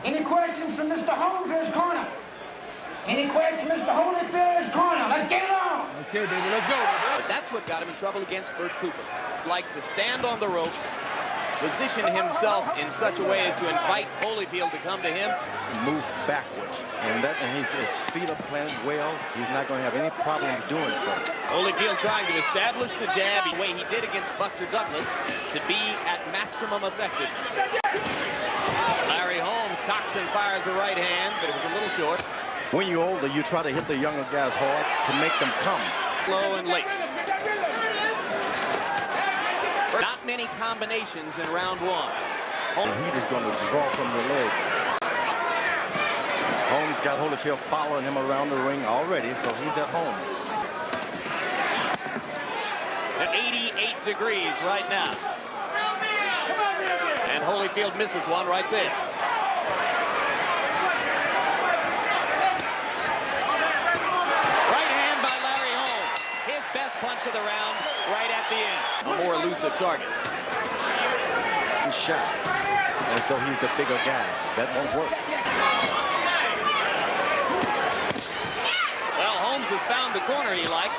Any questions from Mr. Holmes or his corner? Any questions, Mr. Holyfield or his corner? Let's get it on. Okay, baby, let's go. But that's what got him in trouble against Bert Cooper. Like to stand on the ropes, position himself in such a way as to invite Holyfield to come to him. Move backwards. And his feet are planted well. He's not going to have any problem doing so. Holyfield trying to establish the jab the way he did against Buster Douglas to be at maximum effectiveness. Larry Holmes cocks and fires a right hand, but it was a little short. When you're older, you try to hit the younger guys hard to make them come. Low and late. Not many combinations in round one. The heat is going to draw from the leg. Holmes got Holyfield following him around the ring already, so he's at home. 88 degrees right now. And Holyfield misses one right there. Right hand by Larry Holmes. His best punch of the round right at the end. A more elusive target. Shot as though he's the bigger guy. That won't work. Well, Holmes has found the corner he likes.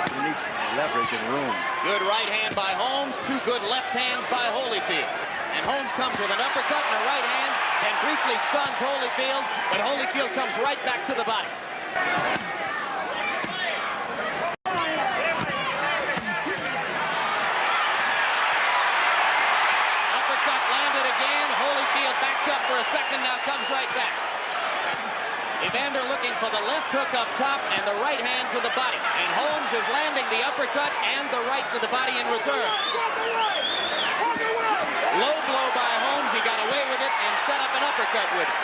He needs leverage and room. Good right hand by Holmes, two good left hands by Holyfield. And Holmes comes with an uppercut and a right hand and briefly stuns Holyfield, but Holyfield comes right back to the body. Uppercut landed again. Holyfield backed up for a second, now comes right back. Evander looking for the left hook up top and the right hand to the body. And Holmes is landing the uppercut and the right to the body in return. Low blow by Holmes. He got away with it and set up an uppercut with it.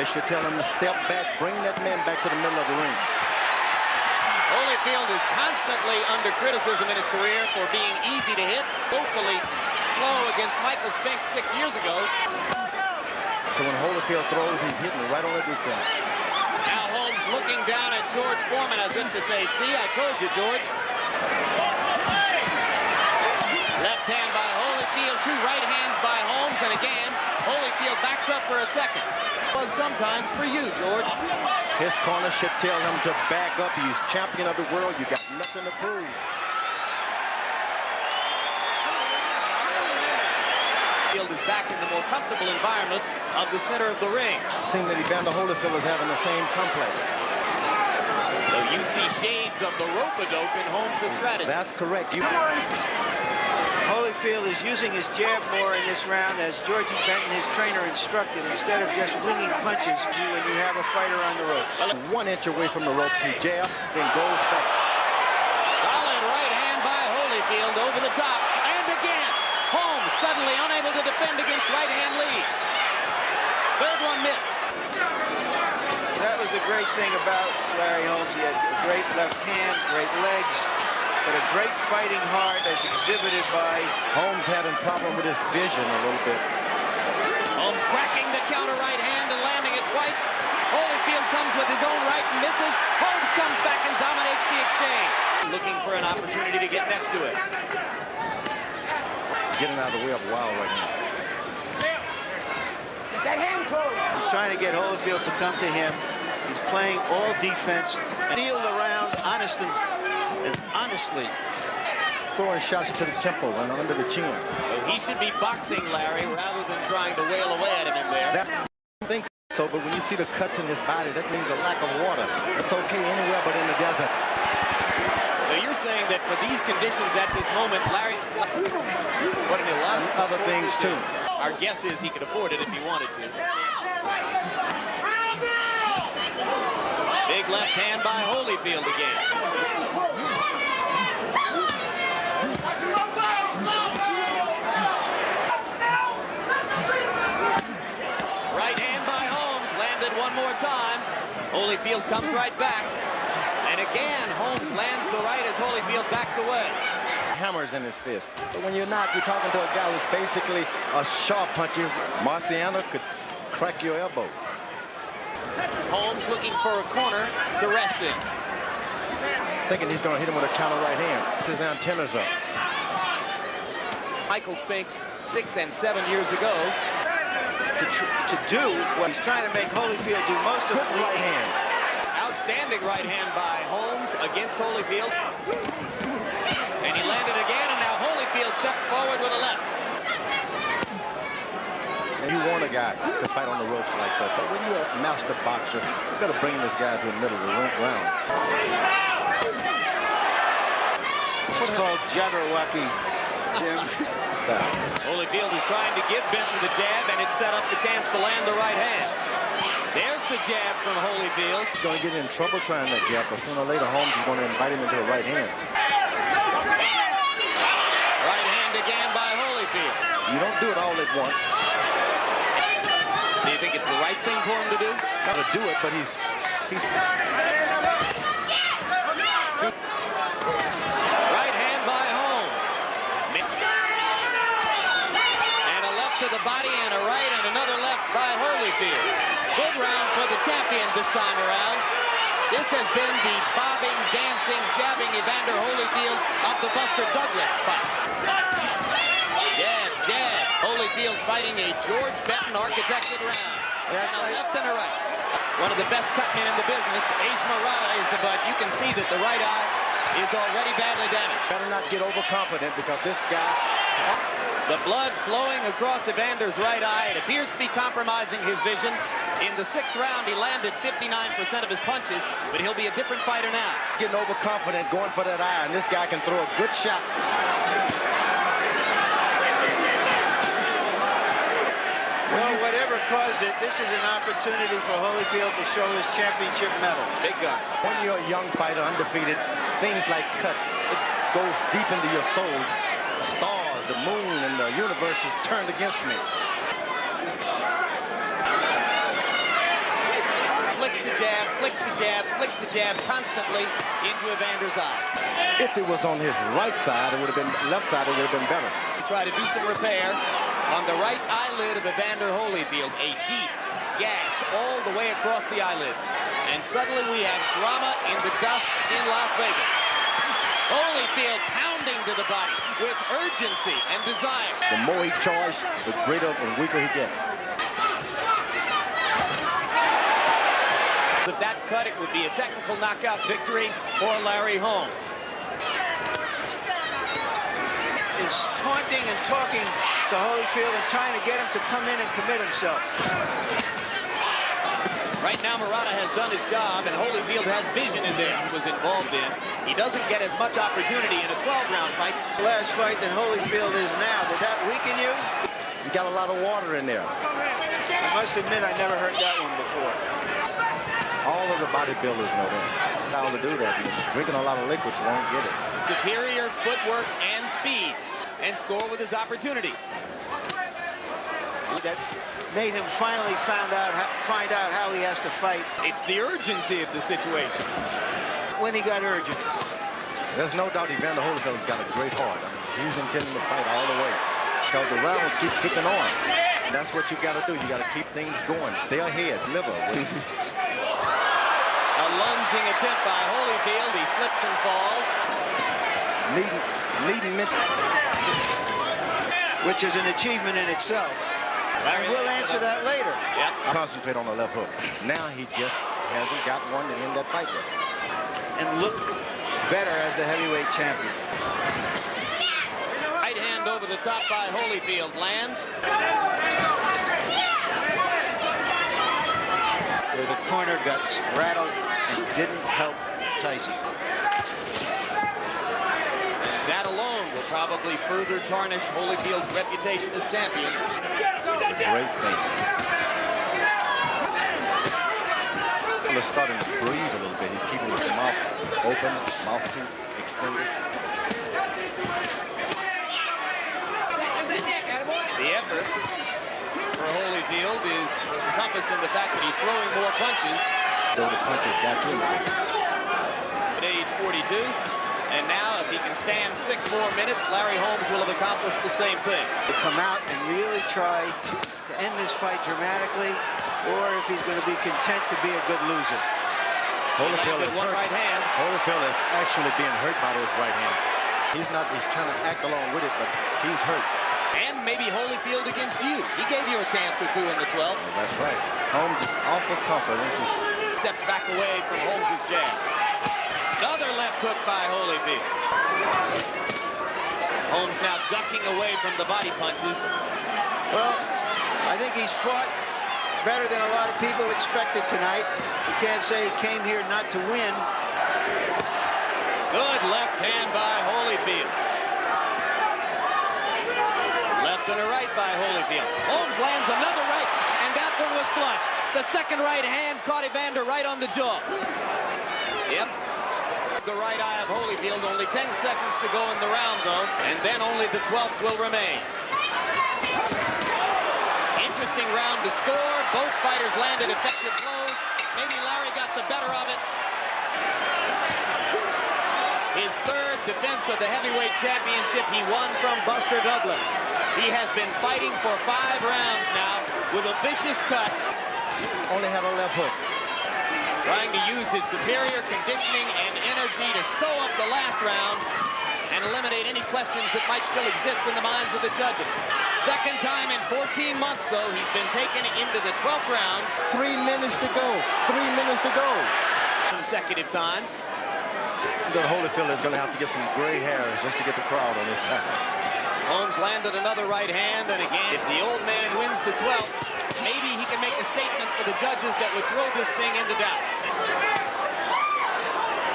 They should tell him to step back, bring that man back to the middle of the ring. Holyfield is constantly under criticism in his career for being easy to hit, woefully slow against Michael Spinks 6 years ago. So when Holyfield throws, he's hitting right on the defense. Now Holmes looking down at George Foreman as if to say, see, I told you, George. Left hand by Holyfield, two right hands by Holmes, and again, Holyfield backs up for a second. Was sometimes for you, George. His corner should tell him to back up. He's champion of the world. You got nothing to prove. Field is back in the more comfortable environment of the center of the ring. Seems that Evander Holyfield is having the same complex. So you see shades of the rope-a-dope in Holmes' strategy. That's correct. Holyfield is using his jab more in this round, as Georgie Benton, his trainer, instructed, instead of just winging punches when you have a fighter on the ropes. 1 inch away from the ropes, he jabs, then goes back. Solid right hand by Holyfield over the top, and again, Holmes suddenly unable to defend against right-hand leads. Third one missed. That was the great thing about Larry Holmes. He had a great left hand, great legs, but a great fighting heart as exhibited by Holmes having problem with his vision a little bit. Holmes cracking the counter right hand and landing it twice. Holyfield comes with his own right and misses. Holmes comes back and dominates the exchange. Looking for an opportunity to get next to it. Getting out of the way of Wild right now. That hand close. he's trying to get Holyfield to come to him. He's playing all defense, kneeled around honestly. Throwing shots to the temple and under the chin. So he should be boxing Larry rather than trying to wail away at him in there. I think so, but when you see the cuts in his body, that means a lack of water. It's okay anywhere but in the desert. So you're saying that for these conditions at this moment, Larry, what an And other things too. Our guess is he could afford it if he wanted to. Big left hand by Holyfield again. Right hand by Holmes, landed one more time. Holyfield comes right back. And again, Holmes lands the right as Holyfield backs away. Hammers in his fist. But when you're not, you're talking to a guy who's basically a sharp puncher. Marciano could crack your elbow. Holmes looking for a corner to rest in. Thinking he's going to hit him with a counter right hand. His antennas up. Michael Spinks 6 and 7 years ago. to do what he's trying to make Holyfield do most of the right hand. Outstanding right hand by Holmes against Holyfield. And he landed again, and now Holyfield steps forward with a left. And you want a guy to fight on the ropes like that, but when you're a master boxer, you better bring this guy to the middle of the round. It's called Jabberwocky, Jim. Stop. Holyfield is trying to give Benton the jab, and it set up the chance to land the right hand. There's the jab from Holyfield. He's going to get in trouble trying that jab, but sooner or later Holmes is going to invite him into a right hand. Right hand again by Holyfield. You don't do it all at once. Do you think it's the right thing for him to do? Got to do it, but he's Right hand by Holmes. And a left to the body and a right and another left by Holyfield. Good round for the champion this time around. This has been the bobbing, dancing, jabbing Evander Holyfield of the Buster Douglas fight. Jab, jab. Holyfield fighting a George Benton architected round. And a left and a right. One of the best cut men in the business, Ace Murata, is the butt. You can see that the right eye is already badly damaged. better not get overconfident because this guy... The blood flowing across Evander's right eye. It appears to be compromising his vision. In the 6th round, he landed 59% of his punches, but he'll be a different fighter now. Getting overconfident, going for that eye, and this guy can throw a good shot. Well, whatever caused it, this is an opportunity for Holyfield to show his championship medal. Big gun. When you're a young fighter, undefeated, things like cuts, it goes deep into your soul. The stars, the moon, and the universe is turned against me. Flick the jab, flick the jab, flick the jab constantly into Evander's eyes. If it was on his right side, it would have been left side, it would have been better. To try to do some repair on the right eyelid of Evander Holyfield. A deep gash all the way across the eyelid. And suddenly we have drama in the dust in Las Vegas. Holyfield pounding to the body with urgency and desire. The more he charges, the greater and weaker he gets. With that cut, it would be a technical knockout victory for Larry Holmes. Is taunting and talking to Holyfield and trying to get him to come in and commit himself. Right now, Murata has done his job, and Holyfield has vision in there. He was involved in. He doesn't get as much opportunity in a 12-round fight. The last fight that Holyfield is now, did that weaken you? You got a lot of water in there. I must admit, I never heard that one before. All of the bodybuilders know that. How to do that. He's drinking a lot of liquids, won't get it. Superior footwork and speed, and score with his opportunities. That made him finally find out how he has to fight. It's the urgency of the situation. When he got urgent. There's no doubt Evander Holyfield's got a great heart. I mean, he's intending to fight all the way. Because the rounds keep kicking on. And that's what you got to do. You got to keep things going. Stay ahead. Deliver. A lunging attempt by Holyfield. He slips and falls. Needing it. Which is an achievement in itself. And we'll answer that later. Yep. Concentrate on the left hook. Now he just hasn't got one to end that fight with. And look better as the heavyweight champion. Right hand over the top by Holyfield lands. Where the corner got rattled and didn't help Tyson. That alone will probably further tarnish Holyfield's reputation as champion. Great thing. He's starting to breathe a little bit. He's keeping his mouth open, mouth tooth extended. The effort for Holyfield is encompassed in the fact that he's throwing more punches. Though the punches got to him. At age 42. And now, if he can stand 6 more minutes, Larry Holmes will have accomplished the same thing. To come out and really try to end this fight dramatically, or if he's going to be content to be a good loser. Holyfield is one hurt. right hand. Holyfield is actually being hurt by this right hand. He's trying to act along with it, but he's hurt. And maybe Holyfield against you. He gave you a chance or two in the 12th. Well, that's right. Holmes is awful confident. He steps back away from Holmes' jab. Another left hook by Holyfield. Holmes now ducking away from the body punches. Well, I think he's fought better than a lot of people expected tonight. You can't say he came here not to win. Good left hand by Holyfield. Left and a right by Holyfield. Holmes lands another right, and that one was flush. The second right hand caught Evander right on the jaw. Yep. The right eye of Holyfield, only 10 seconds to go in the round, though, and then only the 12th will remain. Interesting round to score. Both fighters landed effective blows. Maybe Larry got the better of it. His third defense of the heavyweight championship, he won from Buster Douglas. He has been fighting for 5 rounds now with a vicious cut. only had a left hook. Trying to use his superior conditioning and energy to sew up the last round and eliminate any questions that might still exist in the minds of the judges. Second time in 14 months, though, he's been taken into the 12th round. 3 minutes to go. 3 minutes to go. Consecutive times. That Holyfield is going to have to get some gray hairs just to get the crowd on his side. Holmes landed another right hand, and again, if the old man wins the 12th, maybe he can make a statement for the judges that would throw this thing into doubt.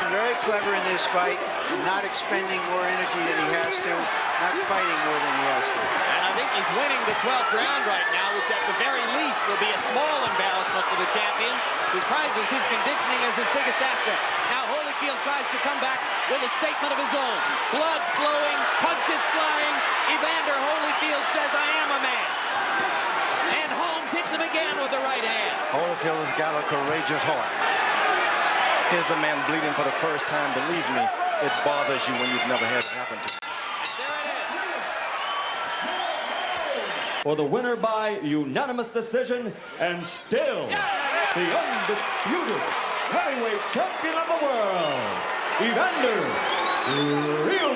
Very clever in this fight, not expending more energy than he has to, not fighting more than he has to. And I think he's winning the 12th round right now, which at the very least will be a small embarrassment for the champion, who prizes his conditioning as his biggest asset. Now Holyfield tries to come back with a statement of his own. Blood flowing, punches flying. Evander Holyfield says, "I am a man." And Holmes hits him again with the right hand. Holyfield has got a courageous heart. Here's a man bleeding for the first time. Believe me, it bothers you when you've never had it happen to you. There it is. For the winner by unanimous decision, and still the undisputed heavyweight champion of the world, Evander Holyfield.